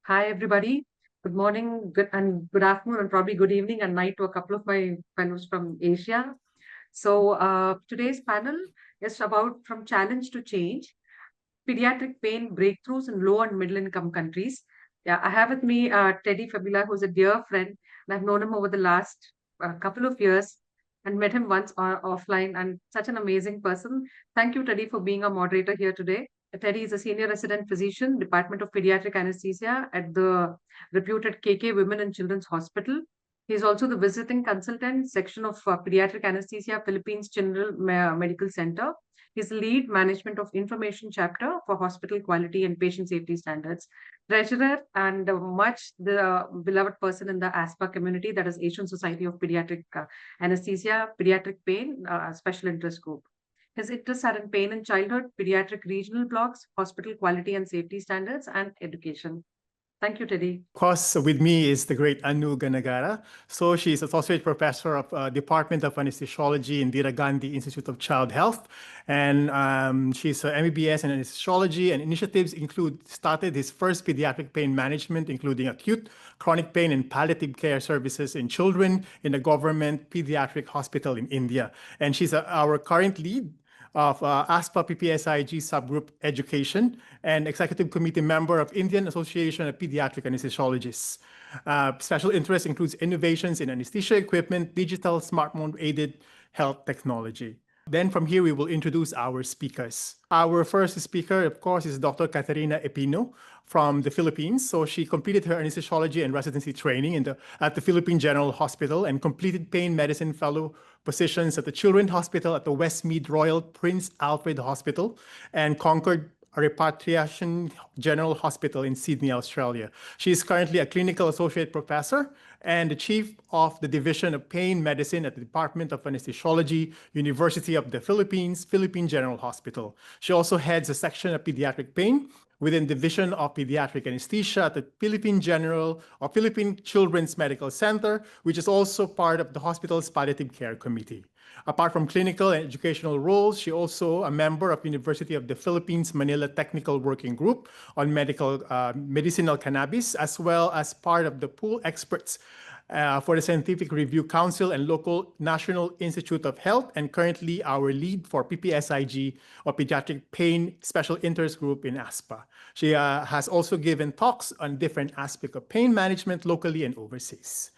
Hi, everybody. Good morning, good afternoon, and probably good evening and night to a couple of my fellows from Asia. Today's panel is about from challenge to change, pediatric pain breakthroughs in low and middle income countries. Yeah, I have with me Teddy Fabila, who's a dear friend, and I've known him over the last couple of years and met him once offline, and such an amazing person. Thank you, Teddy, for being a moderator here today. Teddy is a senior resident physician, Department of Pediatric Anesthesia at the reputed KK Women and Children's Hospital. He's also the visiting consultant, section of Pediatric Anesthesia, Philippines General Medical Center. He's the lead management of information chapter for hospital quality and patient safety standards, treasurer, and much the beloved person in the ASPA community, that is Asian Society of Pediatric Anesthesia, Pediatric Pain, Special Interest Group. His interests are in pain in childhood, pediatric regional blocks, hospital quality and safety standards, and education. Thank you, Teddy. Of course, with me is the great Ganigara. So she's associate professor of Department of Anesthesiology in Indira Gandhi Institute of Child Health, and she's an MBBS in anesthesiology. And initiatives include started his first pediatric pain management, including acute, chronic pain, and palliative care services in children in a government pediatric hospital in India. And she's our current lead of ASPA PPSIG subgroup education and executive committee member of Indian Association of Pediatric Anesthesiologists. Special interest includes innovations in anesthesia equipment, digital smartphone-aided health technology. Then from here, we will introduce our speakers. Our first speaker, of course, is Dr. Caterina Epino from the Philippines. So she completed her anesthesiology and residency training at the Philippine General Hospital and completed pain medicine fellow positions at the Children's Hospital at the Westmead Royal Prince Alfred Hospital and Concord Repatriation General Hospital in Sydney, Australia. She is currently a clinical associate professor and the chief of the Division of Pain Medicine at the Department of Anesthesiology, University of the Philippines, Philippine General Hospital. She also heads a section of pediatric pain within Division of Pediatric Anesthesia at the Philippine Children's Medical Center, which is also part of the hospital's palliative care committee. Apart from clinical and educational roles, she also a member of University of the Philippines Manila Technical Working Group on medicinal cannabis, as well as part of the pool experts for the Scientific Review Council and local National Institute of Health, and currently our lead for PPSIG, or Pediatric Pain Special Interest Group in ASPA. She has also given talks on different aspects of pain management locally and overseas.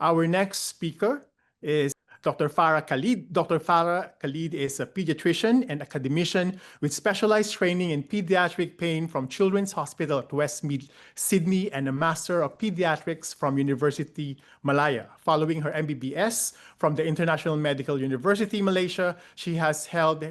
Our next speaker is Dr. Farrah Khalid. Dr. Farrah Khalid is a pediatrician and academician with specialized training in pediatric pain from Children's Hospital at Westmead, Sydney, and a Master of Pediatrics from University Malaya. Following her MBBS from the International Medical University, Malaysia, she has held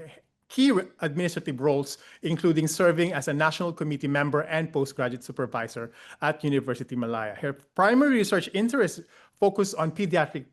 key administrative roles, including serving as a national committee member and postgraduate supervisor at University Malaya. Her primary research interests focus on pediatric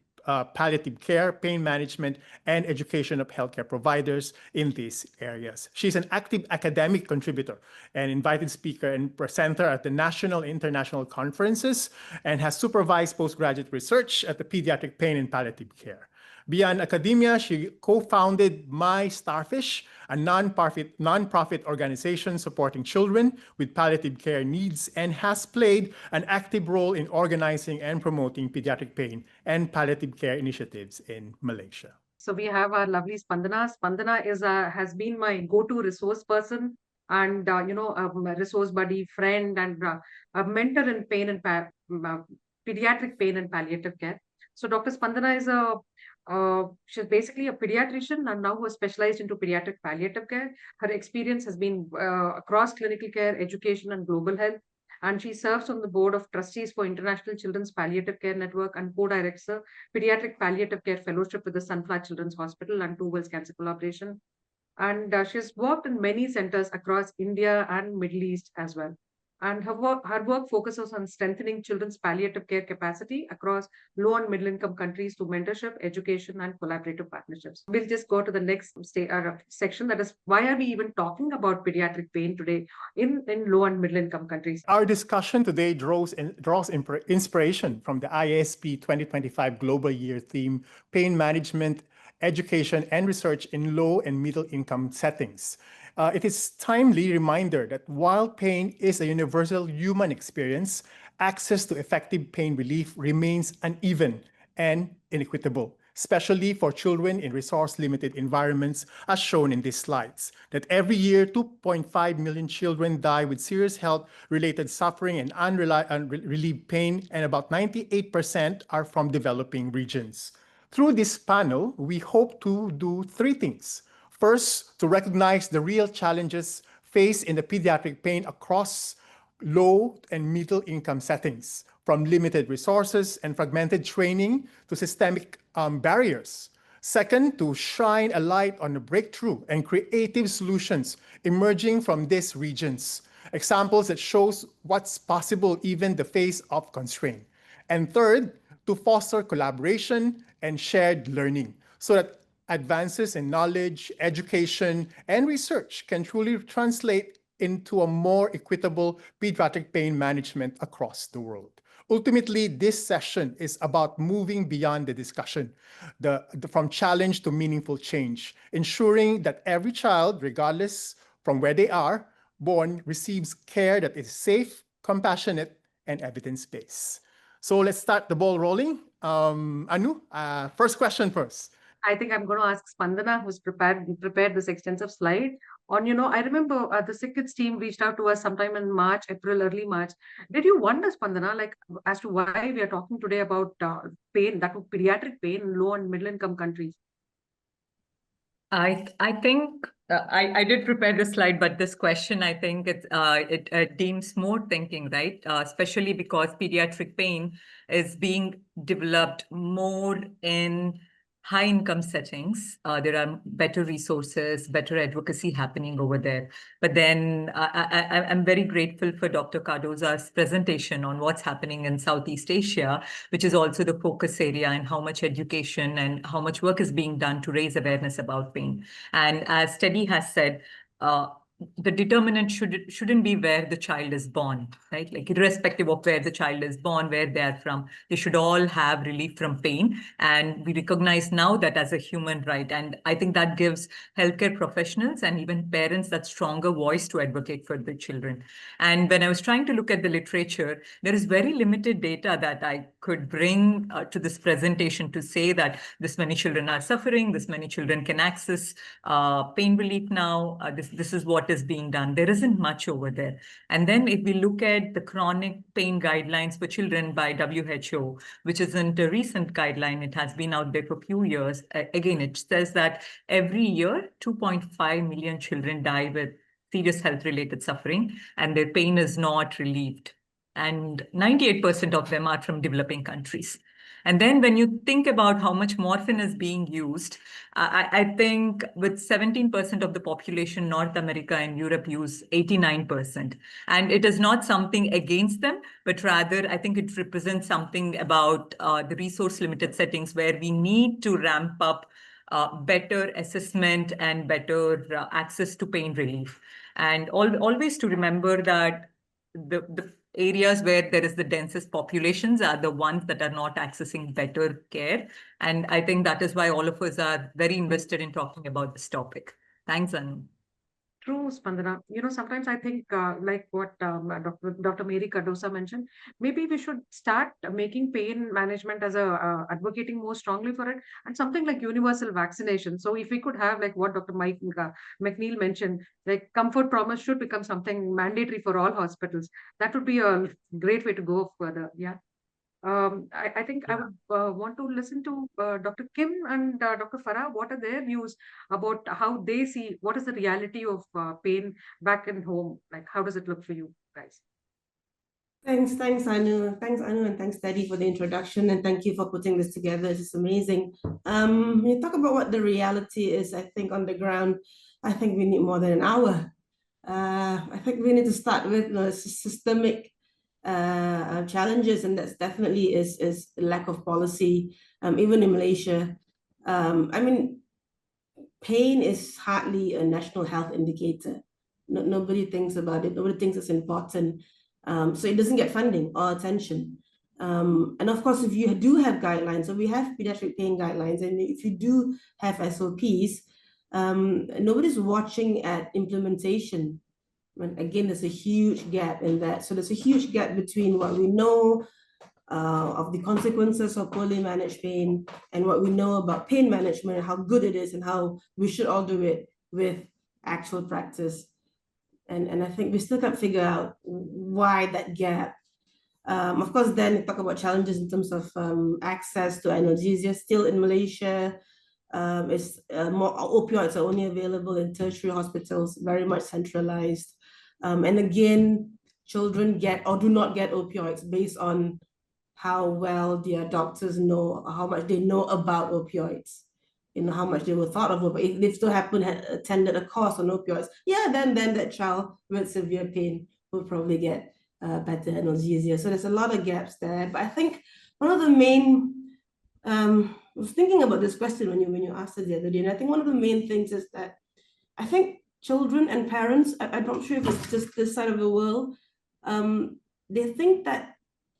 palliative care, pain management, and education of healthcare providers in these areas. She's an active academic contributor and invited speaker and presenter at the national and international conferences and has supervised postgraduate research at the pediatric pain and palliative care. Beyond academia, she co-founded My Starfish, a non-profit organization supporting children with palliative care needs, and has played an active role in organizing and promoting pediatric pain and palliative care initiatives in Malaysia. So we have our lovely Spandana. Spandana has been my go-to resource person and a resource buddy, friend, and a mentor in pain and pediatric pain and palliative care. So Dr. Spandana is she's basically a pediatrician and now who is specialized into pediatric palliative care. Her experience has been across clinical care, education, and global health. And she serves on the board of trustees for International Children's Palliative Care Network and co-directs the Pediatric Palliative Care Fellowship with the Sunflower Children's Hospital and Two Wells Cancer Collaboration. And she's worked in many centers across India and Middle East as well. And her work focuses on strengthening children's palliative care capacity across low and middle income countries through mentorship, education, and collaborative partnerships. We'll just go to the next section, that is, why are we even talking about pediatric pain today in low and middle income countries? Our discussion today draws inspiration from the IASP 2025 Global Year theme, Pain Management, Education, and Research in Low and Middle Income Settings. It is timely reminder that while pain is a universal human experience, access to effective pain relief remains uneven and inequitable, especially for children in resource-limited environments, as shown in these slides. That every year, 2.5 million children die with serious health-related suffering and unrelieved pain, and about 98% are from developing regions. Through this panel, we hope to do three things. First, to recognize the real challenges faced in the pediatric pain across low and middle income settings, from limited resources and fragmented training to systemic barriers. Second, to shine a light on the breakthrough and creative solutions emerging from these regions, examples that shows what's possible even in the face of constraint. And third, to foster collaboration and shared learning so that advances in knowledge, education, and research can truly translate into a more equitable pediatric pain management across the world. Ultimately, this session is about moving beyond the discussion, from challenge to meaningful change, ensuring that every child, regardless from where they are born, receives care that is safe, compassionate, and evidence-based. So let's start the ball rolling. Anu, first question first. I think I'm going to ask Spandana, who's prepared this extensive slide on, I remember the SickKids team reached out to us sometime in March, April, early March. Did you wonder, Spandana, like as to why we are talking today about pain, that was pediatric pain in low and middle income countries? I think I did prepare the slide, but this question, I think it deems more thinking, right? Especially because pediatric pain is being developed more in high-income settings. There are better resources, better advocacy happening over there. But then I'm very grateful for Dr. Cardoza's presentation on what's happening in Southeast Asia, which is also the focus area, and how much education and how much work is being done to raise awareness about pain. And as Teddy has said, the determinant shouldn't be where the child is born, right? Like irrespective of where the child is born, where they are from, they should all have relief from pain. And we recognize now that as a human right. And I think that gives healthcare professionals and even parents that stronger voice to advocate for the children. And when I was trying to look at the literature, there is very limited data that I could bring to this presentation to say that this many children are suffering, this many children can access pain relief now, this is what is being done. There isn't much over there. And then if we look at the chronic pain guidelines for children by WHO, which isn't a recent guideline, it has been out there for a few years. Again, it says that every year, 2.5 million children die with serious health-related suffering, and their pain is not relieved. And 98% of them are from developing countries. And then when you think about how much morphine is being used, I think with 17% of the population, North America and Europe use 89%. And it is not something against them, but rather I think it represents something about the resource-limited settings where we need to ramp up better assessment and better access to pain relief. And always to remember that the areas where there is the densest populations are the ones that are not accessing better care. And I think that is why all of us are very invested in talking about this topic. Thanks, Anu. True, Spandana. Sometimes I think like what Dr. Mary Cardoza mentioned, maybe we should start making pain management as advocating more strongly for it, and something like universal vaccination. So if we could have like what Dr. Mike McNeil mentioned, like comfort promise should become something mandatory for all hospitals. That would be a great way to go further. Yeah. I think I would want to listen to Dr. Kim and Dr. Farrah. What are their views about how they see what is the reality of pain back in home? Like, how does it look for you guys? Thanks, Anu. Thanks, Anu, and thanks, Teddy, for the introduction, and thank you for putting this together. This is amazing. When you talk about what the reality is, I think on the ground, I think we need more than an hour. I think we need to start with systemic challenges, and that's definitely is lack of policy. Even in Malaysia, I mean, pain is hardly a national health indicator. Nobody thinks about it. Nobody thinks it's important. So it doesn't get funding or attention. And of course, if you do have guidelines, so we have pediatric pain guidelines, and if you do have SOPs, nobody's watching at implementation. And again, there's a huge gap in that. So there's a huge gap between what we know of the consequences of poorly managed pain and what we know about pain management and how good it is and how we should all do it with actual practice. And I think we still can't figure out why that gap. Of course, then we talk about challenges in terms of access to analgesia. Still in Malaysia, more opioids are only available in tertiary hospitals, very much centralized. And again, children get or do not get opioids based on how well their doctors know, how much they know about opioids, how much they were thought of. But if they still happen had attended a course on opioids, yeah, then that child with severe pain will probably get better analgesia. So there's a lot of gaps there. But I think one of the main, I was thinking about this question when you asked it the other day, and I think one of the main things is that I think children and parents, I'm not sure if it's just this side of the world, they think that,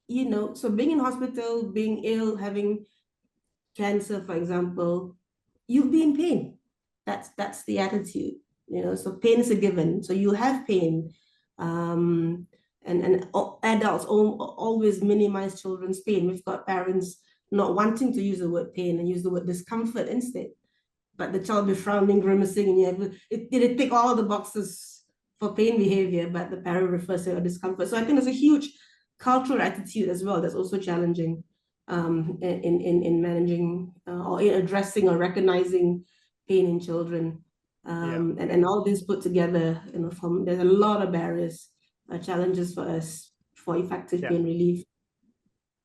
so being in hospital, being ill, having cancer, for example, you'll be in pain. That's the attitude, so pain is a given. So you have pain. And adults always minimize children's pain. We've got parents not wanting to use the word pain and use the word discomfort instead. But the child be frowning, grimacing, and it tick all the boxes for pain behavior, but the parent refers to it as discomfort. So I think there's a huge cultural attitude as well that's also challenging in managing or in addressing or recognizing pain in children. And all this put together, there's a lot of barriers, challenges for us for effective pain relief.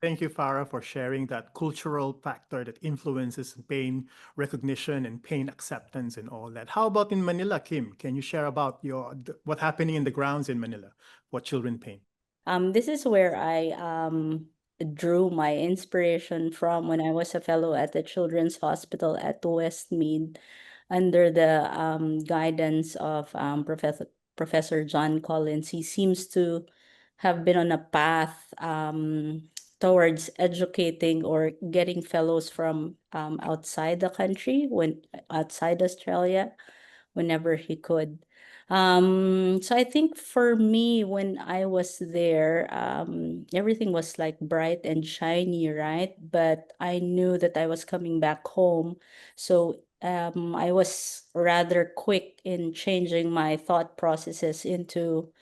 Thank you, Farrah, for sharing that cultural factor that influences pain recognition and pain acceptance and all that. How about in Manila, Kim? Can you share about what's happening in the grounds in Manila for children pain? This is where I drew my inspiration from when I was a fellow at the Children's Hospital at Westmead under the guidance of Professor John Collins. He seems to have been on a path towards educating or getting fellows from outside the country, outside Australia, whenever he could. So I think for me, when I was there, everything was like bright and shiny, right? But I knew that I was coming back home. So I was rather quick in changing my thought processes into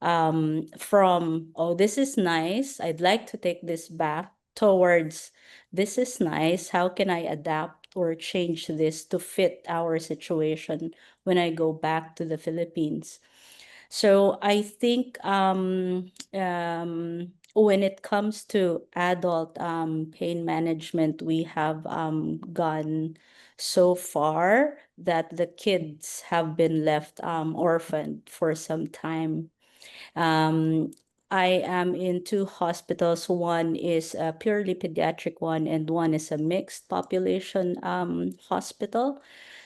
from, oh, this is nice, I'd like to take this back, towards, this is nice, how can I adapt or change this to fit our situation when I go back to the Philippines? So I think when it comes to adult pain management, we have gone so far that the kids have been left orphaned for some time. I am in two hospitals. One is a purely pediatric one, and one is a mixed population hospital.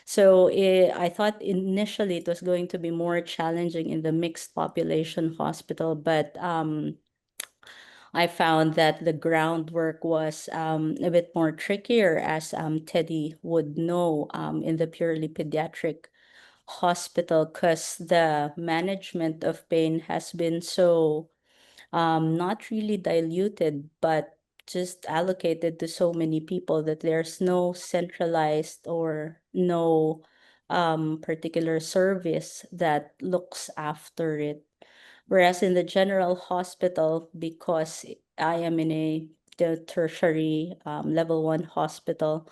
So I thought initially it was going to be more challenging in the mixed population hospital, but I found that the groundwork was a bit more trickier, as Teddy would know, in the purely pediatric hospital, because the management of pain has been so not really diluted, but just allocated to so many people that there's no centralized or no particular service that looks after it. Whereas in the general hospital, because I am in the tertiary level 1 hospital,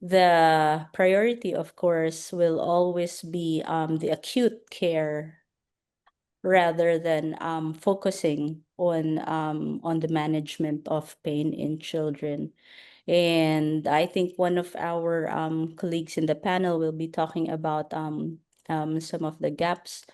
the priority, of course, will always be the acute care, rather than focusing on the management of pain in children. And I think one of our colleagues in the panel will be talking about some of the gaps.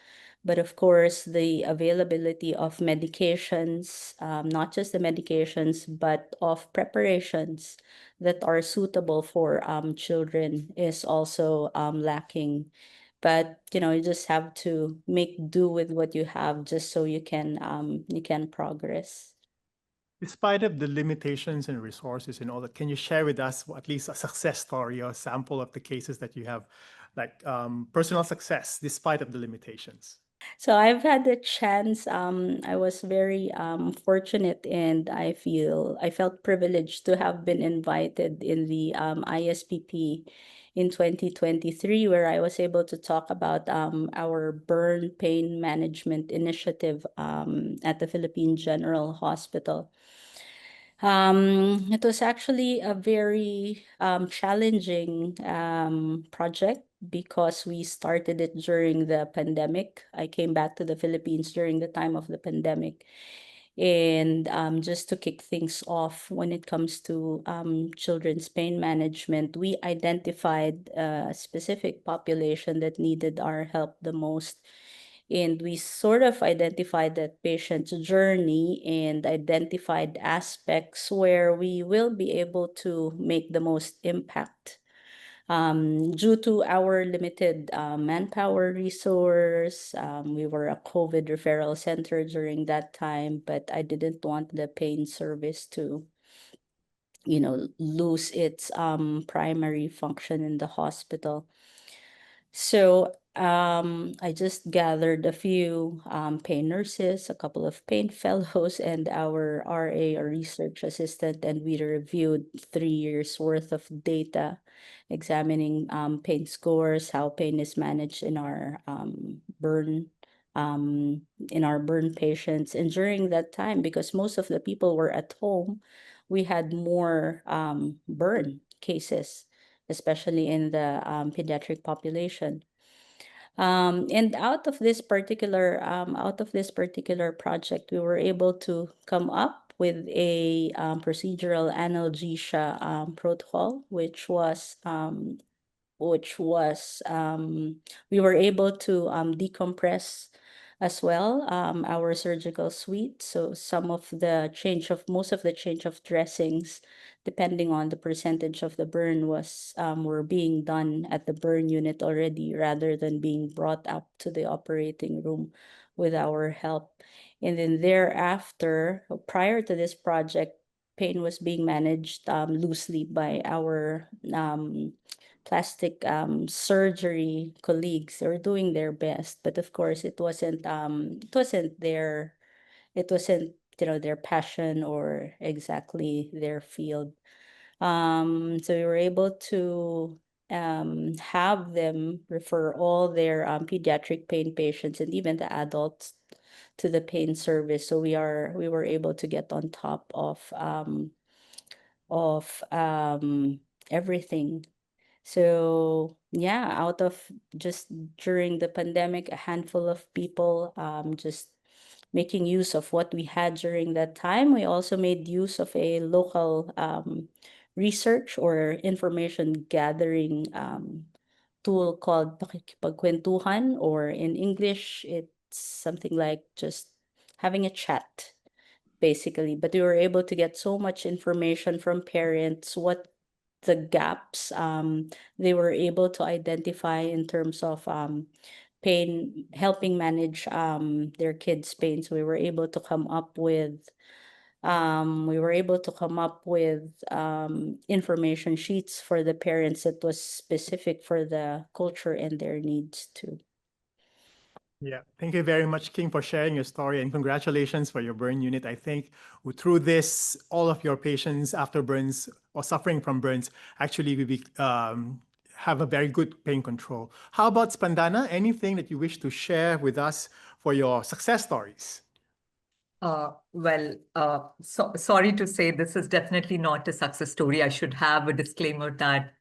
But of course, the availability of medications, not just the medications, but of preparations that are suitable for children is also lacking. But you just have to make do with what you have, just so you can progress. Despite of the limitations and resources and all that, can you share with us at least a success story or a sample of the cases that you have, like personal success despite of the limitations? So I've had the chance, I was very fortunate, and I felt privileged to have been invited in the ISPP in 2023, where I was able to talk about our burn pain management initiative at the Philippine General Hospital. It was actually a very challenging project because we started it during the pandemic. I came back to the Philippines during the time of the pandemic. And just to kick things off, when it comes to children's pain management, we identified a specific population that needed our help the most. And we sort of identified that patient's journey and identified aspects where we will be able to make the most impact. Due to our limited manpower resource, we were a COVID referral center during that time, but I didn't want the pain service to, lose its primary function in the hospital. So I just gathered a few pain nurses, a couple of pain fellows, and our RA or research assistant, and we reviewed 3 years worth of data, examining pain scores, how pain is managed in our burn patients. And during that time, because most of the people were at home, we had more burn cases, especially in the pediatric population. And out of this particular project, we were able to come up with a procedural analgesia protocol, which was we were able to decompress as well our surgical suite. So most of the change of dressings, depending on the percentage of the burn, were being done at the burn unit already, rather than being brought up to the operating room with our help. And then thereafter, prior to this project, pain was being managed loosely by our plastic surgery colleagues. They were doing their best, but of course it wasn't their their passion or exactly their field. So we were able to have them refer all their pediatric pain patients and even the adults to the pain service. So we were able to get on top of everything. So yeah, out of just during the pandemic, a handful of people just making use of what we had during that time. We also made use of a local research or information gathering tool called Pakikipagkwentuhan, or in English, it's something like just having a chat, basically. But we were able to get so much information from parents, what the gaps they were able to identify in terms of pain, helping manage their kids' pain. So we were able to come up with information sheets for the parents that was specific for the culture and their needs too. Yeah, thank you very much, King, for sharing your story, and congratulations for your burn unit. I think through this, all of your patients after burns or suffering from burns actually will have a very good pain control. How about Spandana? Anything that you wish to share with us for your success stories? Sorry to say, this is definitely not a success story. I should have a disclaimer that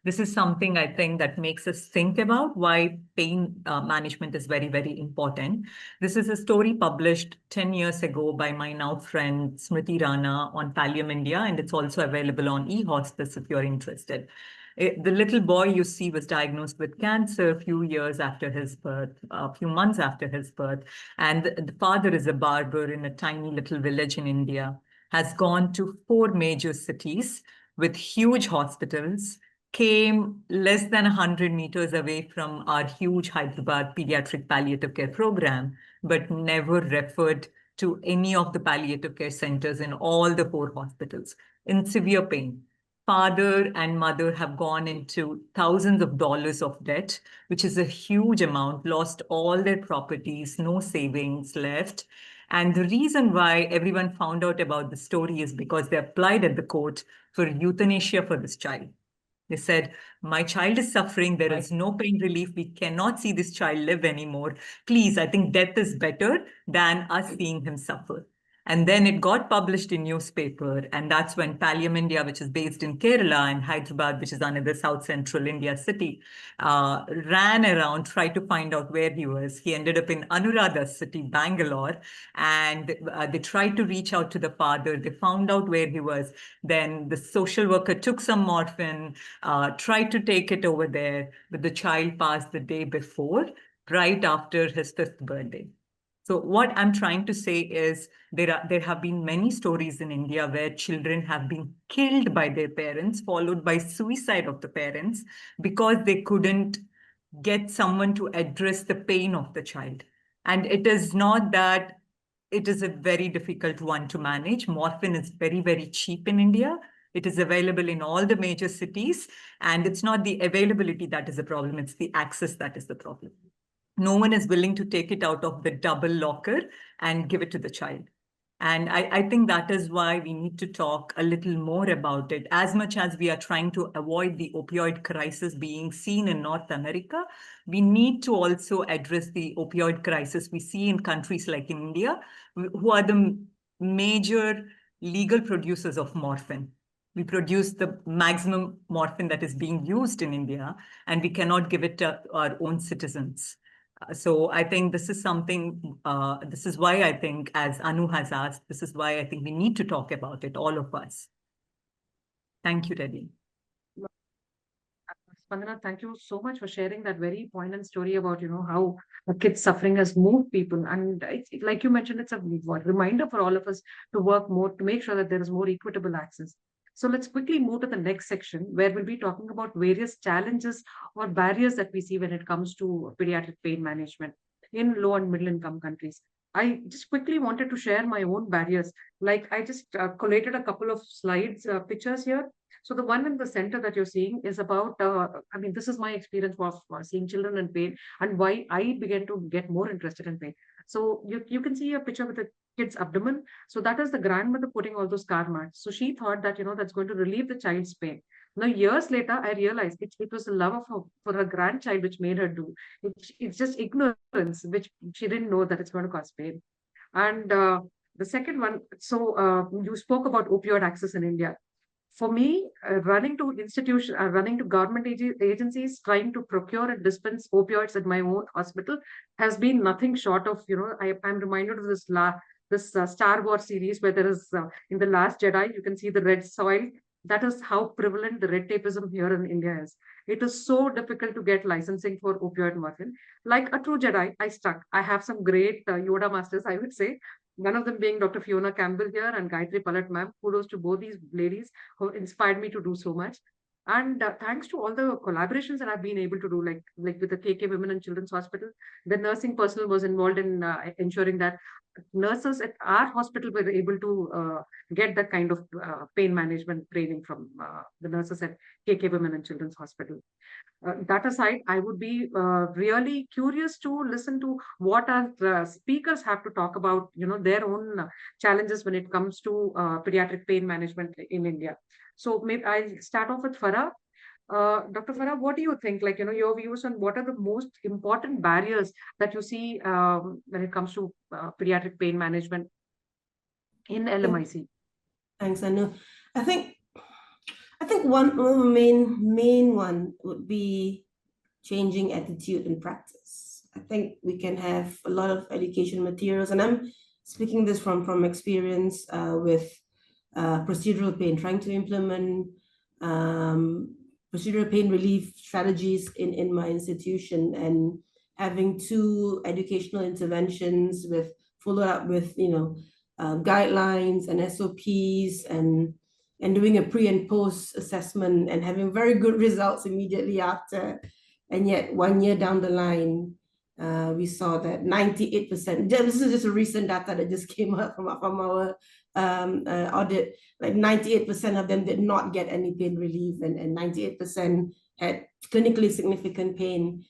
this is something I think that makes us think about why pain management is very, very important. This is a story published 10 years ago by my now friend Smriti Rana on Pallium India, and it's also available on eHospice if you're interested. The little boy you see was diagnosed with cancer a few years after his birth, a few months after his birth. And the father is a barber in a tiny little village in India, has gone to 4 major cities with huge hospitals, came less than 100 meters away from our huge Hyderabad pediatric palliative care program, but never referred to any of the palliative care centers in all the 4 hospitals in severe pain. Father and mother have gone into thousands of dollars of debt, which is a huge amount, lost all their properties, no savings left. And the reason why everyone found out about the story is because they applied at the court for euthanasia for this child. They said, my child is suffering. There is no pain relief. We cannot see this child live anymore. Please, I think death is better than us seeing him suffer. And then it got published in newspaper. And that's when Pallium India, which is based in Kerala, and Hyderabad, which is another South Central India city, ran around, tried to find out where he was. He ended up in Anuradha's city, Bangalore. And they tried to reach out to the father. They found out where he was. Then the social worker took some morphine, tried to take it over there, but the child passed the day before, right after his 5th birthday. So what I'm trying to say is there have been many stories in India where children have been killed by their parents, followed by suicide of the parents, because they couldn't get someone to address the pain of the child. And it is not that it is a very difficult one to manage. Morphine is very, very cheap in India. It is available in all the major cities. And it's not the availability that is the problem. It's the access that is the problem. No one is willing to take it out of the double locker and give it to the child. And I think that is why we need to talk a little more about it. As much as we are trying to avoid the opioid crisis being seen in North America, we need to also address the opioid crisis we see in countries like India, who are the major legal producers of morphine. We produce the maximum morphine that is being used in India, and we cannot give it to our own citizens. So I think this is something, this is why I think, as Anu has asked, this is why I think we need to talk about it, all of us. Thank you, Teddy. Spandana, thank you so much for sharing that very poignant story about, how a kid's suffering has moved people. And like you mentioned, it's a reminder for all of us to work more, to make sure that there is more equitable access. So let's quickly move to the next section, where we'll be talking about various challenges or barriers that we see when it comes to pediatric pain management in low and middle income countries. I just quickly wanted to share my own barriers. Like I just collated a couple of slides, pictures here. So the one in the center that you're seeing is about, this is my experience of seeing children in pain and why I began to get more interested in pain. So you can see a picture with a kid's abdomen. So that is the grandmother putting all those scar marks. So she thought that, that's going to relieve the child's pain. Now, years later, I realized it was the love of for her grandchild which made her do. It's just ignorance, which she didn't know that it's going to cause pain. And the second one, so you spoke about opioid access in India. For me, running to government agencies, trying to procure and dispense opioids at my own hospital has been nothing short of, I'm reminded of this Star Wars series where there is, in The Last Jedi, you can see the red soil. That is how prevalent the red tapeism here in India is. It is so difficult to get licensing for opioid morphine. Like a true Jedi, I stuck. I have some great Yoda masters, I would say. One of them being Dr. Fiona Campbell here and Gayatri Palat ma'am. Kudos to both these ladies who inspired me to do so much. And thanks to all the collaborations that I've been able to do, like with the KK Women and Children's Hospital, the nursing personnel was involved in ensuring that nurses at our hospital were able to get that kind of pain management training from the nurses at KK Women and Children's Hospital. That aside, I would be really curious to listen to what our speakers have to talk about, their own challenges when it comes to pediatric pain management in India. So maybe I'll start off with Farrah. Dr. Farrah, what do you think? Your views on what are the most important barriers that you see when it comes to pediatric pain management in LMIC? Thanks, Anu. I think one of the main one would be changing attitude and practice. I think we can have a lot of education materials, and I'm speaking this from experience with procedural pain, trying to implement procedural pain relief strategies in my institution, and having 2 educational interventions with follow up with guidelines and SOPs, and doing a pre and post assessment and having very good results immediately after. And yet 1 year down the line, We saw that 98%, this is just a recent data that just came out from our audit, like 98% of them did not get any pain relief, and 98% had clinically significant pain.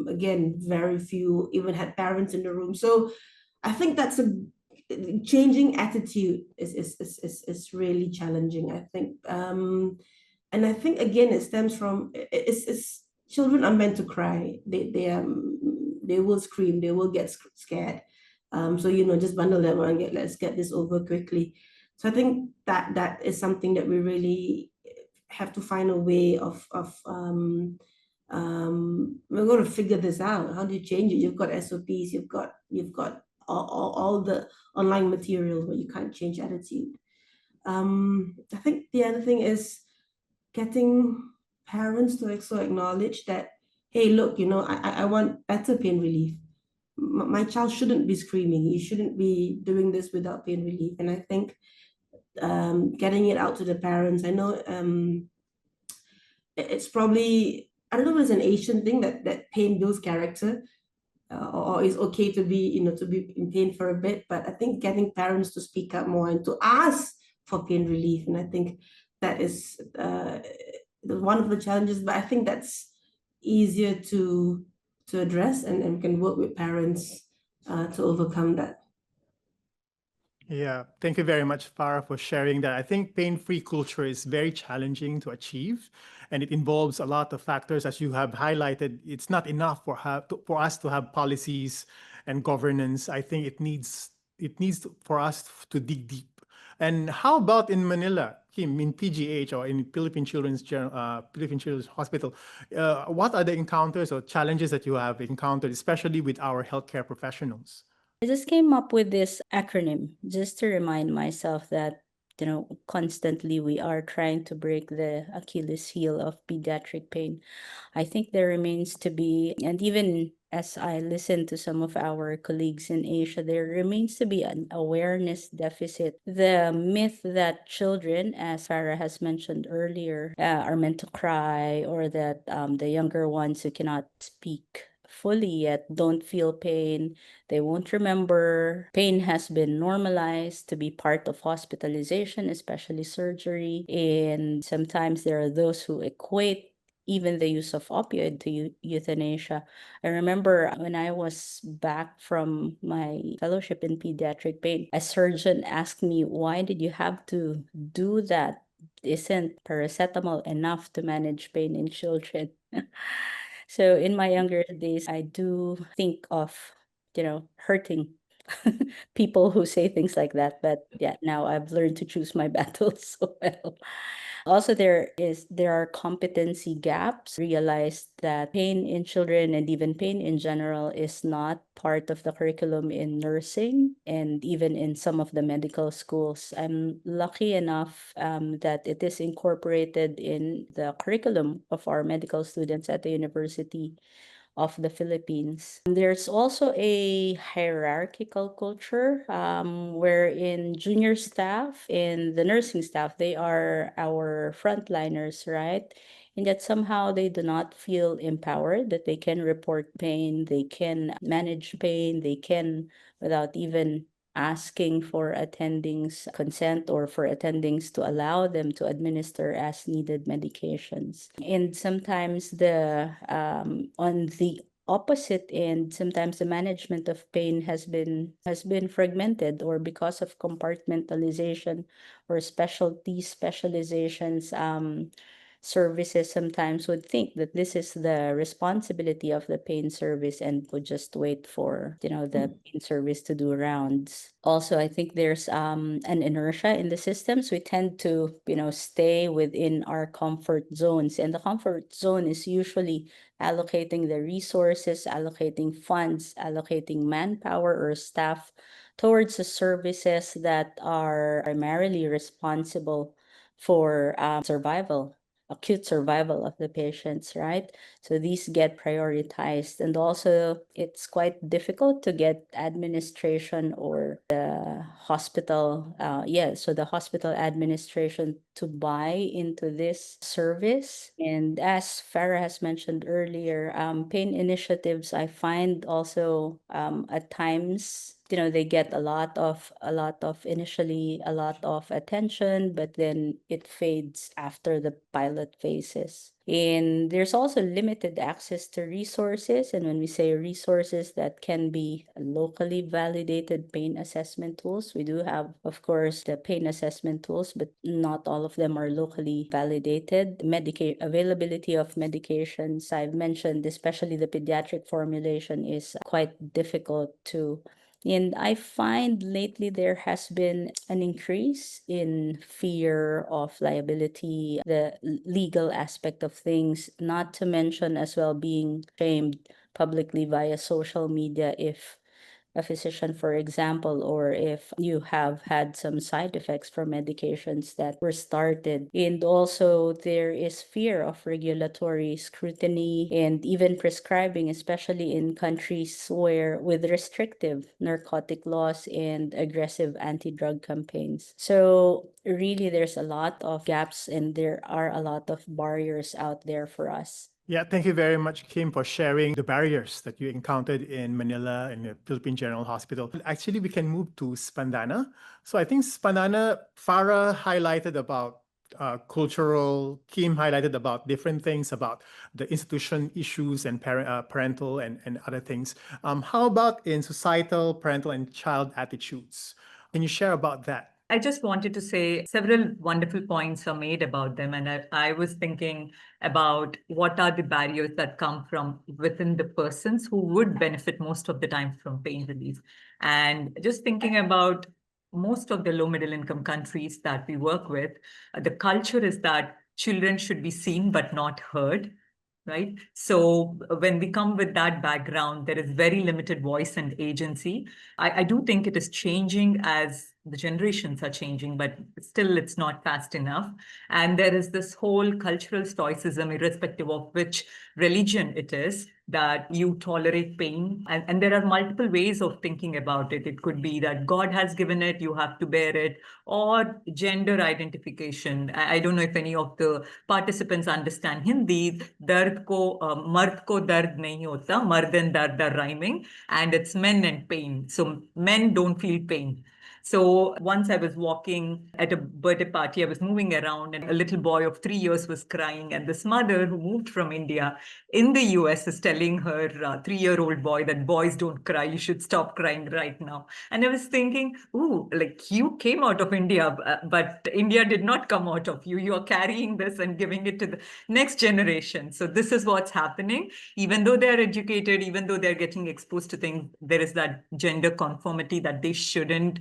Again, very few even had parents in the room. So I think that's a changing attitude is really challenging, I think. And I think again, it stems from it's children are meant to cry. They will scream, they will get scared. So just bundle them and let's get this over quickly. So I think that is something that we really have to find a way of we're going to figure this out. How do you change it? You've got SOPs, you've got all the online materials, but you can't change attitude. I think the other thing is getting parents to also acknowledge that, hey, look, I want better pain relief. My child shouldn't be screaming. You shouldn't be doing this without pain relief. And I think getting it out to the parents, I know it's probably, I don't know if it's an Asian thing that pain builds character, or it's okay to be, to be in pain for a bit. But I think getting parents to speak up more and to ask for pain relief, and I think that is one of the challenges. But I think that's easier to address, and can work with parents to overcome that. Yeah, thank you very much, Farrah, for sharing that. I think pain-free culture is very challenging to achieve, and it involves a lot of factors, as you have highlighted. It's not enough for us to have policies and governance. I think it needs for us to dig deep. And how about in Manila, Kim, in PGH or in Philippine Children's Hospital? What are the encounters or challenges that you have encountered, especially with our healthcare professionals? I just came up with this acronym just to remind myself that, constantly we are trying to break the Achilles heel of pediatric pain. I think there remains to be, and even as I listen to some of our colleagues in Asia, there remains to be an awareness deficit. The myth that children, as Farrah has mentioned earlier, are meant to cry, or that the younger ones who cannot speak fully yet don't feel pain, they won't remember. Pain has been normalized to be part of hospitalization, especially surgery. And sometimes there are those who equate even the use of opioid to euthanasia. I remember when I was back from my fellowship in pediatric pain, a surgeon asked me, why did you have to do that? Isn't paracetamol enough to manage pain in children? So in my younger days, I do think of, hurting people who say things like that. But yeah, now I've learned to choose my battles so well. Also, there are competency gaps. Realized that pain in children and even pain in general is not part of the curriculum in nursing and even in some of the medical schools. I'm lucky enough that it is incorporated in the curriculum of our medical students at the University of the Philippines. There's also a hierarchical culture wherein junior staff and the nursing staff, they are our frontliners, right? And that somehow they do not feel empowered, that they can report pain, they can manage pain, they can, without even asking for attendings consent or for attendings to allow them to administer as needed medications. And sometimes on the opposite end, sometimes the management of pain has been fragmented, or because of compartmentalization or specializations. Services sometimes would think that this is the responsibility of the pain service and would just wait for, the pain service to do rounds. Also, I think there's an inertia in the systems. We tend to, stay within our comfort zones, and the comfort zone is usually allocating the resources, allocating funds, allocating manpower or staff towards the services that are primarily responsible for survival acute survival of the patients, right? So these get prioritized. And also, it's quite difficult to get administration or the hospital, so the hospital administration to buy into this service. And as Farrah has mentioned earlier, pain initiatives, I find also at times, they get initially a lot of attention, but then it fades after the pilot phases. And there's also limited access to resources. And when we say resources, that can be locally validated pain assessment tools. We do have, of course, the pain assessment tools, but not all of them are locally validated. Availability of medications, I've mentioned, especially the pediatric formulation, is quite difficult to. And I find lately there has been an increase in fear of liability, the legal aspect of things, not to mention as well being shamed publicly via social media if a physician, for example, or if you have had some side effects from medications that were started. And also there is fear of regulatory scrutiny and even prescribing, especially in countries where with restrictive narcotic laws and aggressive anti-drug campaigns. So really there's a lot of gaps and there are a lot of barriers out there for us. Yeah, thank you very much, Kim, for sharing the barriers that you encountered in Manila and the Philippine General Hospital. Actually, we can move to Spandana. So I think Spandana, Farrah highlighted about cultural, Kim highlighted about different things about the institution issues and parental and other things. How about in societal, parental, and child attitudes? Can you share about that? I just wanted to say several wonderful points are made about them. And I was thinking about what are the barriers that come from within the persons who would benefit most of the time from pain relief. And just thinking about most of the low middle income countries that we work with, the culture is that children should be seen but not heard. Right. So when we come with that background, there is very limited voice and agency. I do think it is changing as the generations are changing, but still it's not fast enough. And there is this whole cultural stoicism, irrespective of which religion it is, that you tolerate pain. And there are multiple ways of thinking about it. It could be that God has given it, you have to bear it, or gender identification. I don't know if any of the participants understand Hindi. Dard ko, mard ko dard nahi hota, mard and dard are rhyming, and it's men and pain. So men don't feel pain. So once I was walking at a birthday party, I was moving around and a little boy of 3 years was crying. And this mother who moved from India in the US is telling her 3-year-old boy that boys don't cry, you should stop crying right now. And I was thinking, ooh, like you came out of India, but India did not come out of you. You are carrying this and giving it to the next generation. So this is what's happening. Even though they're educated, even though they're getting exposed to things, there is that gender conformity that they shouldn't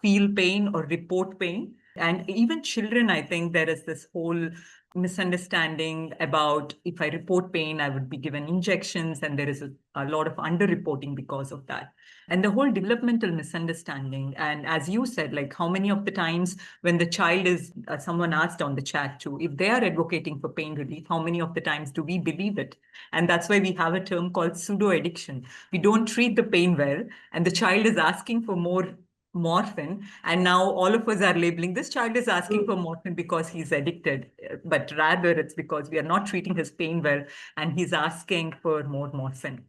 feel pain or report pain. And even children, I think there is this whole misunderstanding about if I report pain, I would be given injections, and there is a lot of underreporting because of that. And the whole developmental misunderstanding. And as you said, like how many of the times when the child is, someone asked on the chat too, if they are advocating for pain relief, how many of the times do we believe it? And that's why we have a term called pseudo addiction. We don't treat the pain well, and the child is asking for more morphine, and now all of us are labeling this child is asking for morphine because he's addicted, but rather it's because we are not treating his pain well and he's asking for more morphine.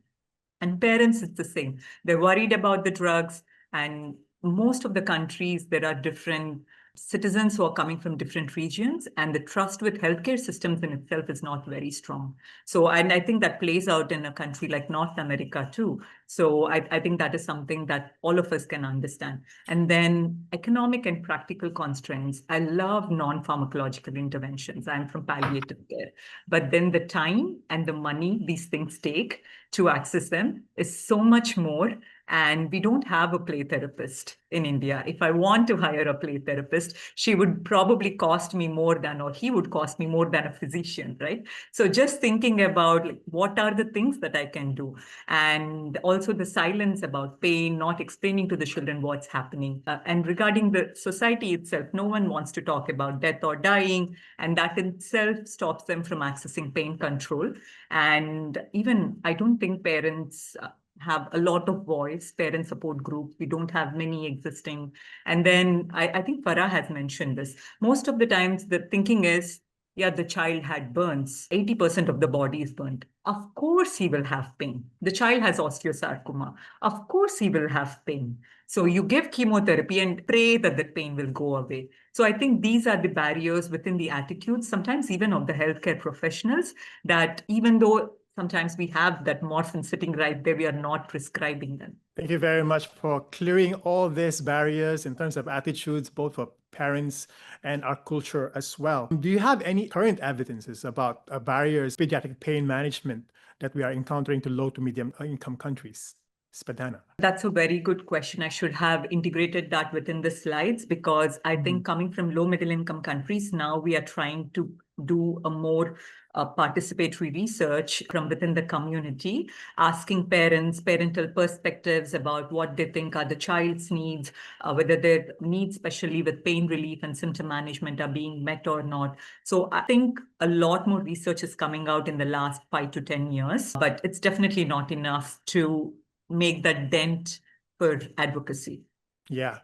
And parents, it's the same. They're worried about the drugs, and most of the countries, there are different citizens who are coming from different regions, and the trust with healthcare systems in itself is not very strong. So, and I think that plays out in a country like North America too. So I think that is something that all of us can understand. And then economic and practical constraints. I love non-pharmacological interventions. I'm from palliative care. But then the time and the money these things take to access them is so much more. And we don't have a play therapist in India. If I want to hire a play therapist, she would probably cost me more than, or he would cost me more than a physician, right? So just thinking about like, what are the things that I can do? And also the silence about pain, not explaining to the children what's happening. And regarding the society itself, no one wants to talk about death or dying, and that itself stops them from accessing pain control. And even I don't think parents have a lot of voice, parent support groups. We don't have many existing. And then I think Farrah has mentioned this. Most of the times the thinking is, yeah, the child had burns. 80% of the body is burnt. Of course he will have pain. The child has osteosarcoma. Of course he will have pain. So you give chemotherapy and pray that the pain will go away. So I think these are the barriers within the attitudes, sometimes even of the healthcare professionals, that even though sometimes we have that morphine sitting right there, we are not prescribing them. Thank you very much for clearing all these barriers in terms of attitudes, both for parents and our culture as well. Do you have any current evidences about barriers, pediatric pain management that we are encountering to low to medium income countries? Spandana. That's a very good question. I should have integrated that within the slides, because I think coming from low middle income countries, now we are trying to do a more participatory research from within the community, asking parents, parental perspectives about what they think are the child's needs, whether their needs, especially with pain relief and symptom management, are being met or not. So I think a lot more research is coming out in the last 5 to 10 years, but it's definitely not enough to make that dent for advocacy. Yeah.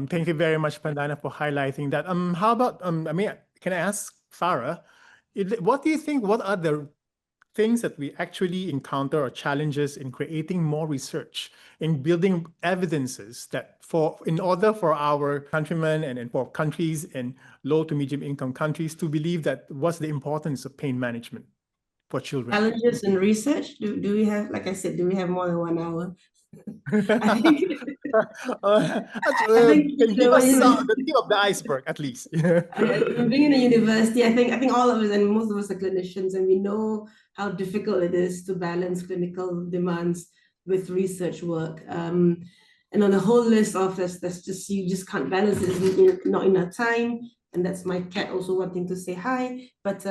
Thank you very much, Pandana, for highlighting that. How about, can I ask Farrah, what do you think, what are the things that we actually encounter or challenges in creating more research, in building evidences that in order for our countrymen and for countries in low to medium income countries to believe that what's the importance of pain management for children? Challenges in research? Do we have, like I said, do we have more than 1 hour? I think, give us the tip of the iceberg, at least. being in a university, I think all of us, and most of us are clinicians, and we know how difficult it is to balance clinical demands with research work. And on the whole list of that's just, you just can't balance it. It's not enough time. And that's my cat also wanting to say hi. But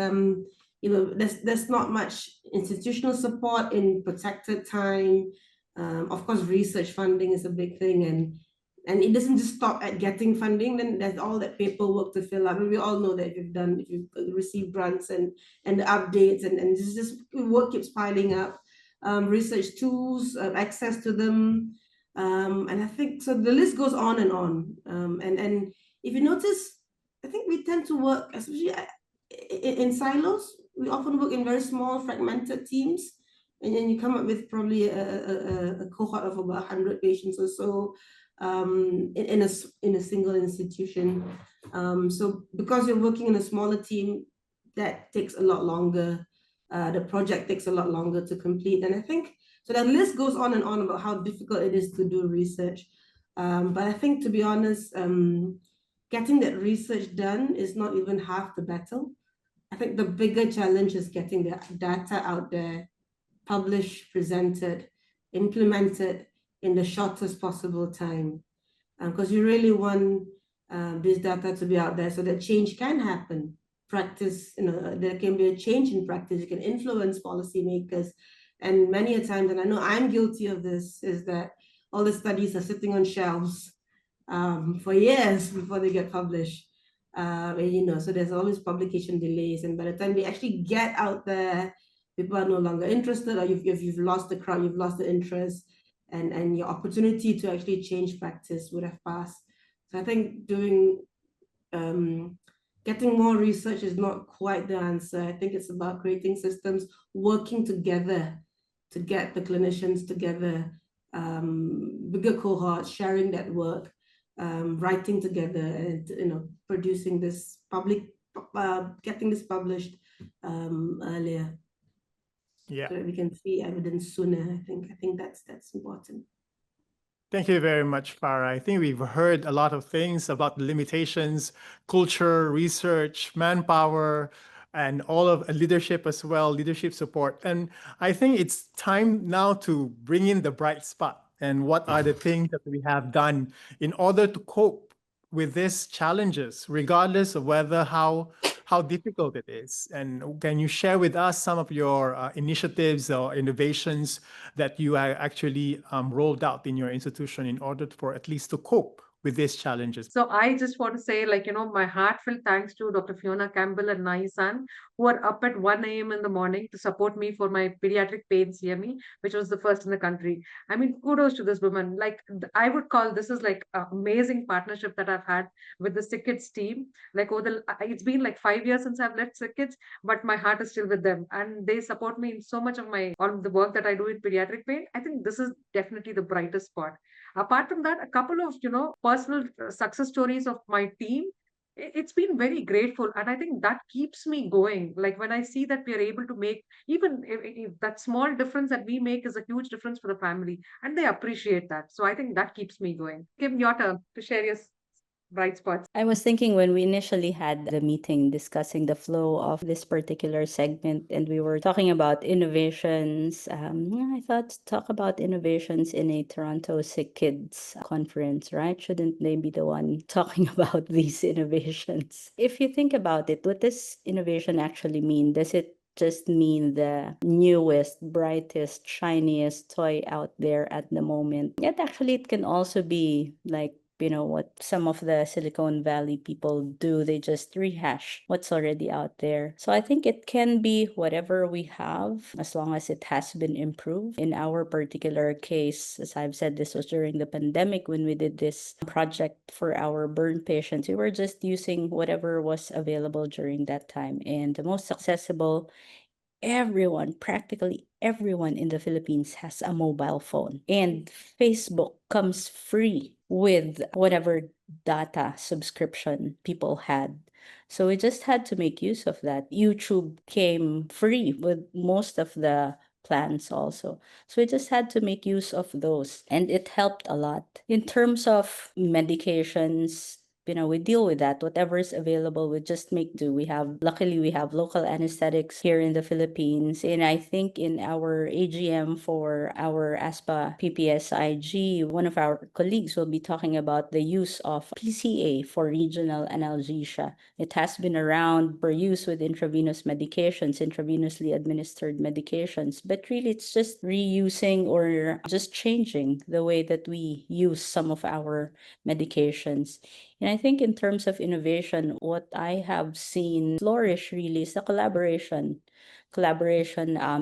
there's not much institutional support in protected time. Of course, research funding is a big thing, and it doesn't just stop at getting funding. Then there's all that paperwork to fill out. We all know that if you've received grants and the updates, and just work keeps piling up. Research tools, access to them, and I think so. The list goes on and on. And if you notice, I think we tend to work, especially in silos. We often work in very small, fragmented teams. And then you come up with probably a cohort of about 100 patients or so in a single institution. So because you're working in a smaller team, that takes a lot longer. The project takes a lot longer to complete. And I think, so that list goes on and on about how difficult it is to do research. But I think, to be honest, getting that research done is not even half the battle. I think the bigger challenge is getting the data out there, published, presented, implemented in the shortest possible time. Because you really want this data to be out there so that change can happen. Practice, there can be a change in practice. You can influence policymakers. And many a times, and I know I'm guilty of this, is that all the studies are sitting on shelves for years before they get published. So there's always publication delays. And by the time they actually get out there, people are no longer interested, or you've lost the crowd, you've lost the interest, and your opportunity to actually change practice would have passed. So I think getting more research is not quite the answer. I think it's about creating systems, working together to get the clinicians together, bigger cohorts, sharing that work, writing together, and producing this getting this published earlier. Yeah. So that we can see evidence sooner. I think that's important. Thank you very much, Farrah. I think we've heard a lot of things about the limitations, culture, research, manpower, and all of leadership as well, leadership support. And I think it's time now to bring in the bright spot. and what are the things that we have done in order to cope with these challenges, regardless of how difficult it is. And can you share with us some of your initiatives or innovations that you actually rolled out in your institution in order for at least to cope with these challenges? So I just want to say, like, my heartfelt thanks to Dr. Fiona Campbell and Nai-san, who are up at 1 a.m. in the morning to support me for my pediatric pain CME, which was the first in the country. I mean, kudos to this woman. Like, I would call this is like an amazing partnership that I've had with the Sick Kids team. Like, it's been like 5 years since I've left Sick Kids, but my heart is still with them. And they support me in so much of all the work that I do in pediatric pain. I think this is definitely the brightest spot. Apart from that, a couple of personal success stories of my team. It's been very grateful, and I think that keeps me going. Like when I see that we are able to make, even if that small difference that we make is a huge difference for the family, and they appreciate that. So I think that keeps me going. Kim, your turn to share your bright spots. I was thinking when we initially had the meeting discussing the flow of this particular segment, and we were talking about innovations. I thought to talk about innovations in a Toronto Sick Kids conference, right? Shouldn't they be the one talking about these innovations? If you think about it, what does innovation actually mean? Does it just mean the newest, brightest, shiniest toy out there at the moment? Yet actually, it can also be like, what some of the Silicon Valley people do, they just rehash what's already out there. So I think it can be whatever we have as long as it has been improved. In our particular case, as I've said, this was during the pandemic when we did this project for our burn patients. We were just using whatever was available during that time. And the most accessible, practically everyone in the Philippines has a mobile phone. And Facebook comes free with whatever data subscription people had. So we just had to make use of that. YouTube came free with most of the plans also. So we just had to make use of those, and it helped a lot. In terms of medications, we deal with that. Whatever is available, we just make do. Luckily, we have local anesthetics here in the Philippines. And I think in our AGM for our ASPA PPSIG, one of our colleagues will be talking about the use of PCA for regional analgesia. It has been around for use with intravenous medications, intravenously administered medications, but really it's just reusing or just changing the way that we use some of our medications. And I think in terms of innovation, what I have seen flourish really is the collaboration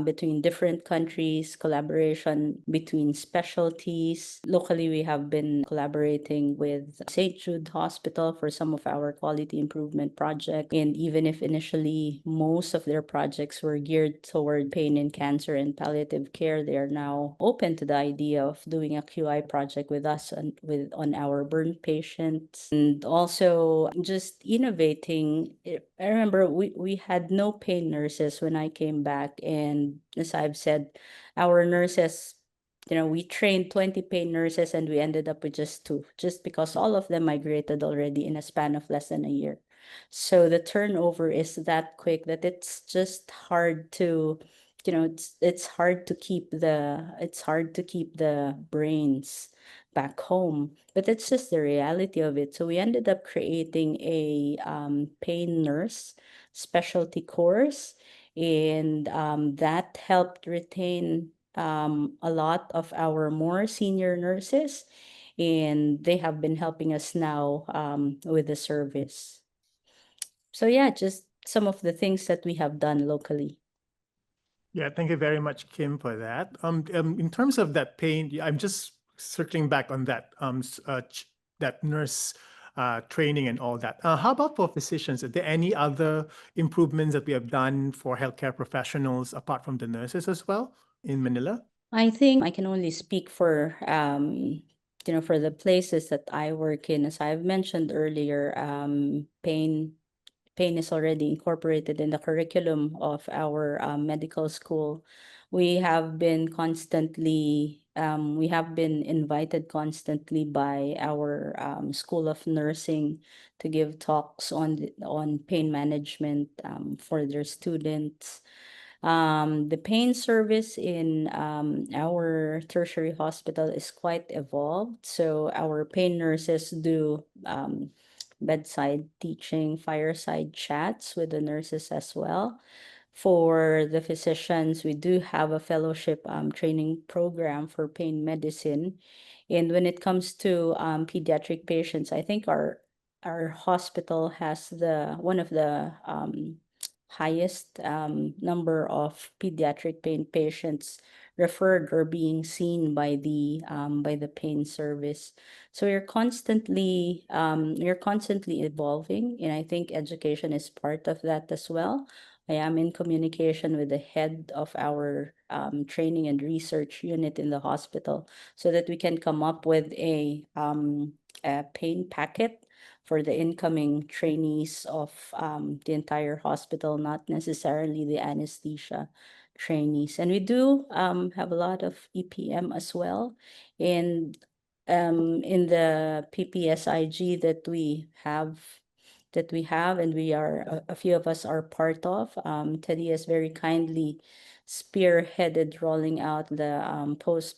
between different countries, collaboration between specialties. Locally, we have been collaborating with St. Jude Hospital for some of our quality improvement projects. And even if initially most of their projects were geared toward pain and cancer and palliative care, they are now open to the idea of doing a QI project with us on our burn patients. And also just innovating. I remember we had no pain nurses when I came back, and as I've said, our nurses, we trained 20 pain nurses and we ended up with just 2, just because all of them migrated already in a span of less than a year. So the turnover is that quick that it's just hard to, it's hard to keep the brains back home, but it's just the reality of it. So we ended up creating a pain nurse specialty course, and that helped retain a lot of our more senior nurses, and they have been helping us now with the service. So yeah, just some of the things that we have done locally. Yeah, thank you very much, Kim, for that. In terms of that pain, I'm just circling back on that that nurse training and all that. How about for physicians? Are there any other improvements that we have done for healthcare professionals apart from the nurses as well in Manila? I think I can only speak for for the places that I work in. As I've mentioned earlier, pain is already incorporated in the curriculum of our medical school. We have been invited constantly by our School of Nursing to give talks on pain management for their students. The pain service in our tertiary hospital is quite evolved. So our pain nurses do bedside teaching, fireside chats with the nurses as well. For the physicians, we do have a fellowship training program for pain medicine. And when it comes to pediatric patients, I think our hospital has one of the highest number of pediatric pain patients referred or being seen by the pain service. So you're constantly evolving, and I think education is part of that as well. I am in communication with the head of our training and research unit in the hospital so that we can come up with a pain packet for the incoming trainees of the entire hospital, not necessarily the anesthesia trainees. And we do have a lot of EPM as well. And in the PPSIG that we have and we are a few of us are part of. Teddy has very kindly spearheaded rolling out the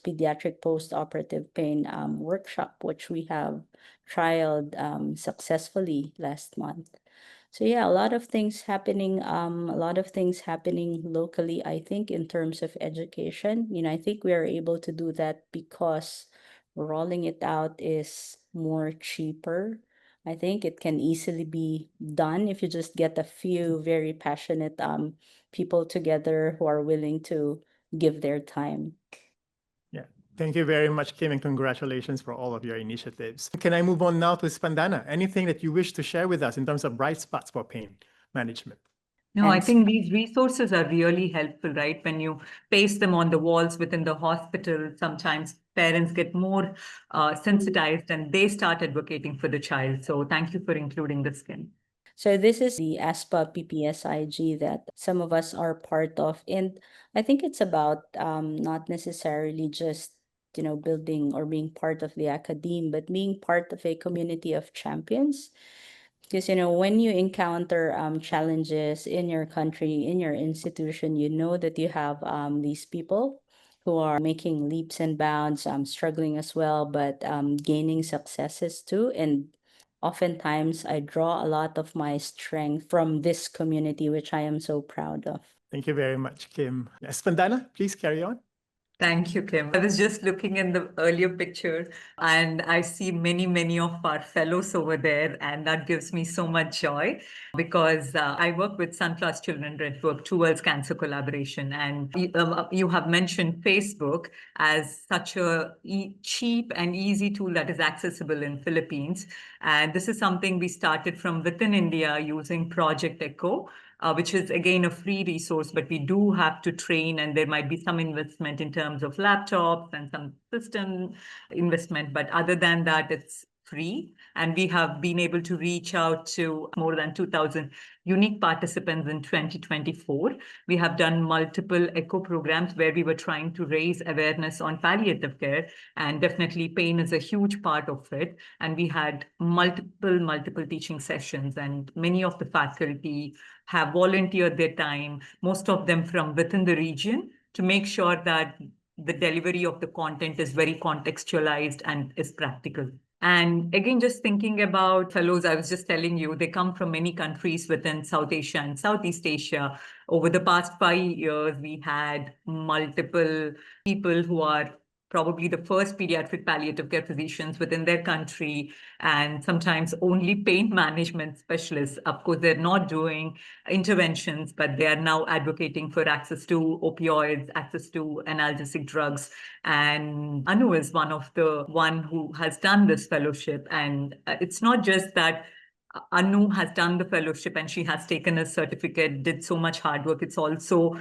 pediatric post-operative pain workshop, which we have trialed successfully last month. So yeah, a lot of things happening, locally, I think, in terms of education. I think we are able to do that because rolling it out is more cheaper. I think it can easily be done if you just get a few very passionate people together who are willing to give their time. Yeah. Thank you very much, Kim, and congratulations for all of your initiatives. Can I move on now to Spandana? Anything that you wish to share with us in terms of bright spots for pain management? No, I And think these resources are really helpful, right? When you paste them on the walls within the hospital, sometimes parents get more sensitized and they start advocating for the child. So thank you for including this, Kim. So this is the ASPA PPSIG that some of us are part of. And I think it's about not necessarily just, building or being part of the academe, but being part of a community of champions. Because, when you encounter challenges in your country, in your institution, you know that you have these people who are making leaps and bounds, struggling as well, but gaining successes too. And oftentimes I draw a lot of my strength from this community, which I am so proud of. Thank you very much, Kim. Spandana, please carry on. Thank you, Kim. I was just looking in the earlier picture and I see many, many of our fellows over there. And that gives me so much joy because I work with Sunflowers Children Network towards cancer collaboration. And you have mentioned Facebook as such a cheap and easy tool that is accessible in Philippines. And this is something we started from within India using Project Echo. Which is again a free resource, but we do have to train and there might be some investment in terms of laptops and some system investment. But other than that, it's free. And we have been able to reach out to more than 2,000 unique participants in 2024. We have done multiple ECHO programs where we were trying to raise awareness on palliative care, and definitely pain is a huge part of it. And we had multiple teaching sessions, and many of the faculty have volunteered their time, most of them from within the region, to make sure that the delivery of the content is very contextualized and is practical. And again, just thinking about fellows, I was just telling you, they come from many countries within South Asia and Southeast Asia. Over the past 5 years, we had multiple people who are probably the first pediatric palliative care physicians within their country, and sometimes only pain management specialists. Of course, they're not doing interventions, but they are now advocating for access to opioids, access to analgesic drugs. And Anu is one who has done this fellowship. And it's not just that Anu has done the fellowship and she has taken a certificate, did so much hard work. It's also,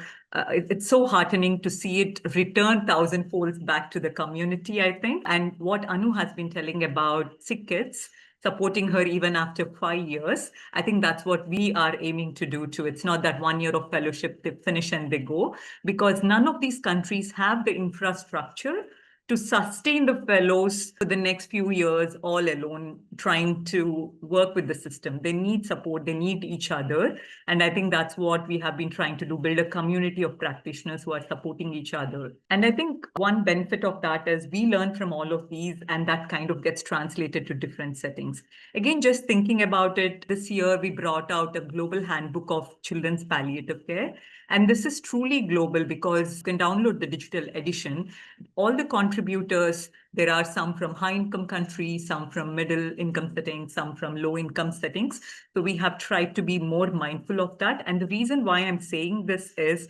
it's so heartening to see it return thousandfold back to the community, I think. And what Anu has been telling about sick kids, supporting her even after 5 years, I think that's what we are aiming to do too. It's not that 1 year of fellowship, they finish and they go, because none of these countries have the infrastructure to sustain the fellows for the next few years all alone, trying to work with the system. They need support, they need each other. And I think that's what we have been trying to do, build a community of practitioners who are supporting each other. And I think one benefit of that is we learn from all of these, and that kind of gets translated to different settings. Again, just thinking about it, this year we brought out a global handbook of children's palliative care. And this is truly global because you can download the digital edition. All the contributors, there are some from high-income countries, some from middle-income settings, some from low-income settings. So we have tried to be more mindful of that. And the reason why I'm saying this is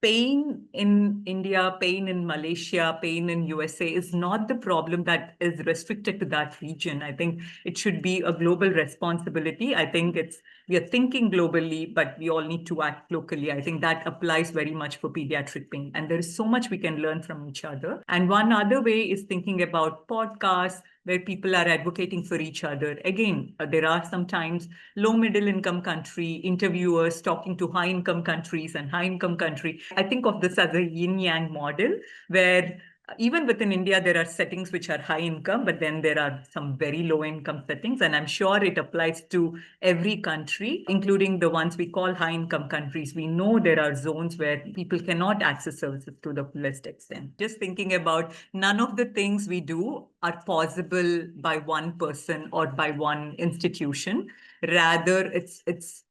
pain in India, pain in Malaysia, pain in USA is not the problem that is restricted to that region. I think it should be a global responsibility. I think we are thinking globally, but we all need to act locally. I think that applies very much for pediatric pain. And there is so much we can learn from each other. And one other way is thinking about podcasts where people are advocating for each other. Again, there are sometimes low middle income country interviewers talking to high income countries and high income country. I think of this as a yin yang model where even within India, there are settings which are high income, but then there are some very low income settings. And I'm sure it applies to every country, including the ones we call high income countries. We know there are zones where people cannot access services to the fullest extent. Just thinking about none of the things we do are possible by one person or by one institution. Rather, it's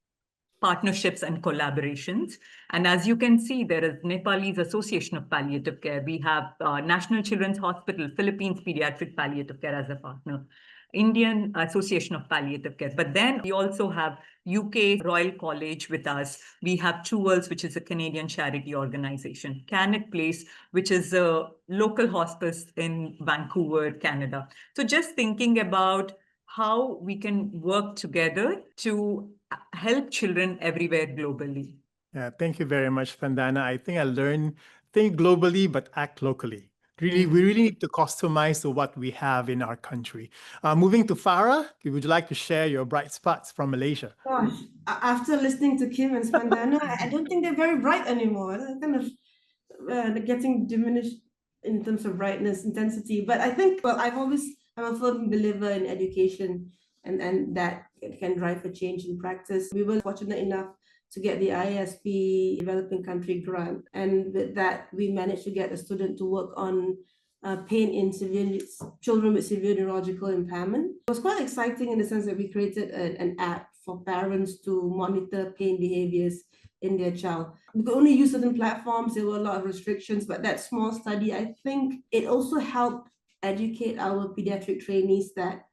partnerships and collaborations. And as you can see, there is Nepalese Association of Palliative Care. We have National Children's Hospital, Philippines Pediatric Palliative Care as a partner, Indian Association of Palliative Care. But then we also have UK Royal College with us. We have Jewels, which is a Canadian charity organization, Canet Place, which is a local hospice in Vancouver, Canada. So just thinking about how we can work together to help children everywhere globally. Yeah, thank you very much, Spandana. I think I learned think globally, but act locally. We really need to customize to what we have in our country. Moving to Farrah, would you like to share your bright spots from Malaysia? Gosh, after listening to Kim and Spandana, I don't think they're very bright anymore. They're kind of getting diminished in terms of brightness, intensity. But I think, well, I'm a firm believer in education and that it can drive a change in practice. We were fortunate enough to get the ISP Developing Country Grant. And with that, we managed to get a student to work on pain in children with severe neurological impairment. It was quite exciting in the sense that we created an app for parents to monitor pain behaviors in their child. We could only use certain platforms, there were a lot of restrictions, but that small study, I think it also helped educate our pediatric trainees that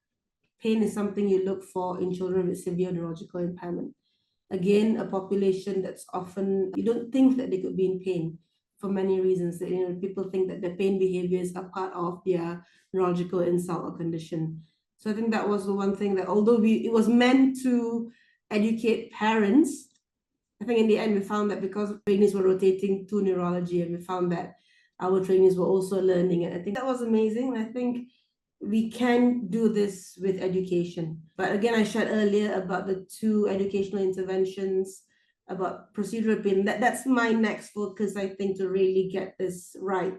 pain is something you look for in children with severe neurological impairment. Again, a population that's often, you don't think that they could be in pain for many reasons. That, people think that the pain behaviors are part of their neurological insult or condition. So I think that was the one thing that, although it was meant to educate parents, I think in the end we found that because trainees were rotating to neurology, and we found that our trainees were also learning it. I think that was amazing. And I think we can do this with education. But again, I shared earlier about the 2 educational interventions about procedural pain. That's my next focus, I think, to really get this right.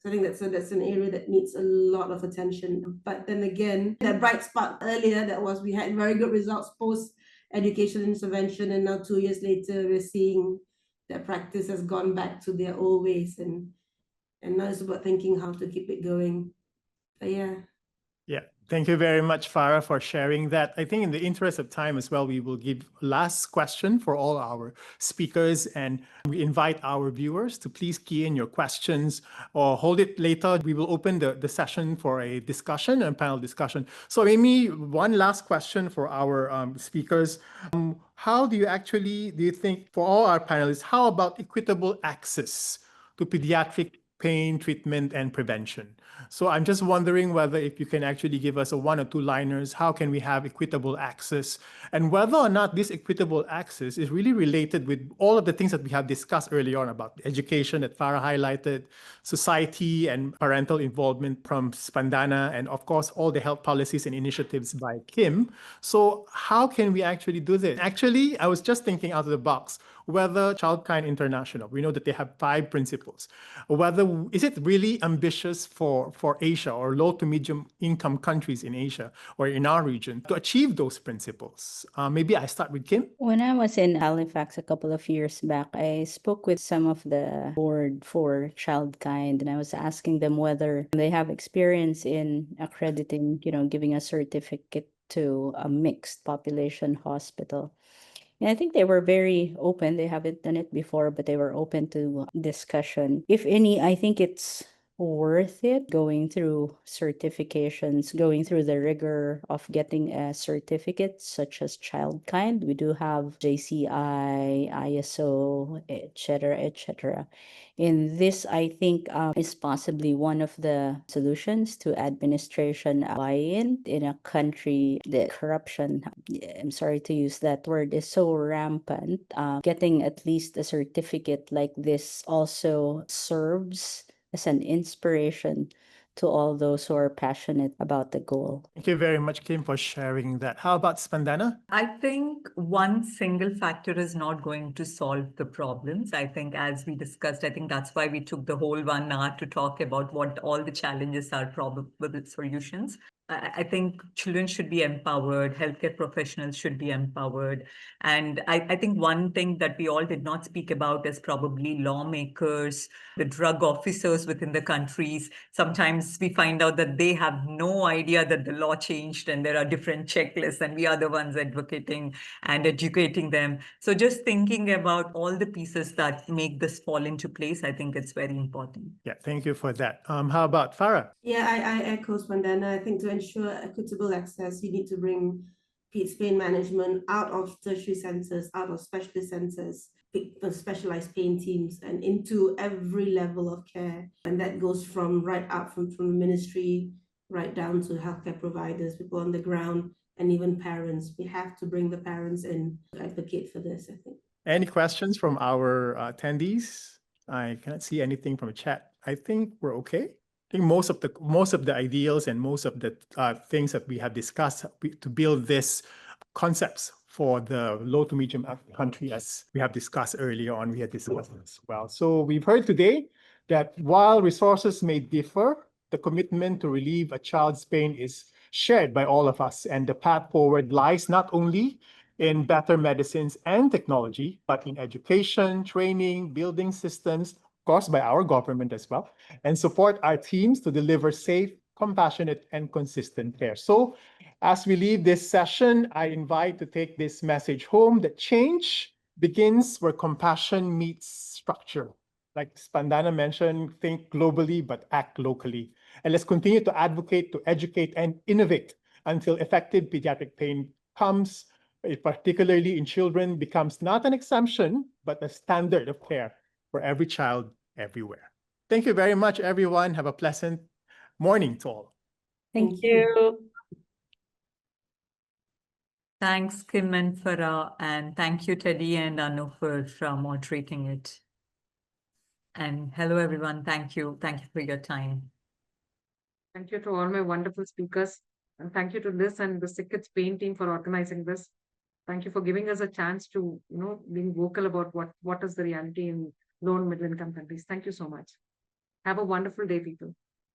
So I think that's an area that needs a lot of attention. But then again, that bright spot earlier, that was we had very good results post educational intervention, and now 2 years later, we're seeing that practice has gone back to their old ways, and now it's about thinking how to keep it going. But yeah. Yeah, thank you very much, Farrah, for sharing that. I think in the interest of time as well, we will give last question for all our speakers, and we invite our viewers to please key in your questions or hold it later. We will open the session for a discussion and panel discussion. So Amy, one last question for our speakers. How do you think for all our panelists, how about equitable access to pediatric pain treatment and prevention? So I'm just wondering whether if you can actually give us a 1 or 2 liners, how can we have equitable access, and whether or not this equitable access is really related with all of the things that we have discussed earlier on about education that Farrah highlighted, society and parental involvement from Spandana, and of course, all the health policies and initiatives by Kim. So how can we actually do this? Actually, I was just thinking out of the box, whether Childkind International, we know that they have 5 principles, whether is it really ambitious for Asia or low to medium income countries in Asia or in our region to achieve those principles? Maybe I start with Kim. When I was in Halifax a couple of years back, I spoke with some of the board for Childkind, and I was asking them whether they have experience in accrediting, giving a certificate to a mixed population hospital. And I think they were very open. They haven't done it before, but they were open to discussion. If any, I think it's worth it going through certifications, going through the rigor of getting a certificate such as Childkind. We do have JCI, ISO, etc., etc. And this, I think, is possibly one of the solutions to administration buy-in in a country that corruption, I'm sorry to use that word, is so rampant. Getting at least a certificate like this also serves as an inspiration to all those who are passionate about the goal. Thank you very much, Kim, for sharing that. How about Spandana? I think one single factor is not going to solve the problems. I think, as we discussed, I think that's why we took the whole 1 hour to talk about what all the challenges are, probable solutions. I think children should be empowered, healthcare professionals should be empowered. And I think one thing that we all did not speak about is probably lawmakers, the drug officers within the countries. Sometimes we find out that they have no idea that the law changed and there are different checklists, and we are the ones advocating and educating them. So just thinking about all the pieces that make this fall into place, I think it's very important. Yeah, thank you for that. How about Farrah? Yeah, I echo Spandana. I think to ensure equitable access, you need to bring pain management out of tertiary centers, out of specialist centers, specialized pain teams, and into every level of care. And that goes from right up from the ministry, right down to healthcare providers, people on the ground, and even parents. We have to bring the parents in to advocate for this, I think. Any questions from our attendees? I cannot see anything from the chat. I think we're okay. I think most of the ideals and most of the things that we have discussed to build this concepts for the low to medium country, as we have discussed earlier on, we had discussed as well. So we've heard today that while resources may differ, the commitment to relieve a child's pain is shared by all of us, and the path forward lies not only in better medicines and technology, but in education, training, building systems, of course, by our government as well, and support our teams to deliver safe, compassionate, and consistent care. So as we leave this session, I invite to take this message home that change begins where compassion meets structure. Like Spandana mentioned, think globally, but act locally. And let's continue to advocate, to educate, and innovate until effective pediatric pain comes, particularly in children, becomes not an exemption, but a standard of care for every child everywhere. Thank you very much, everyone. Have a pleasant morning to all. Thank you. Thanks, Kim and Farrah, and thank you, Teddy and Anu, for moderating it. And hello, everyone. Thank you. Thank you for your time. Thank you to all my wonderful speakers. And thank you to Liz and the Sick Kids Pain team for organizing this. Thank you for giving us a chance to, being vocal about what is the reality in low and middle income countries. Thank you so much. Have a wonderful day, people.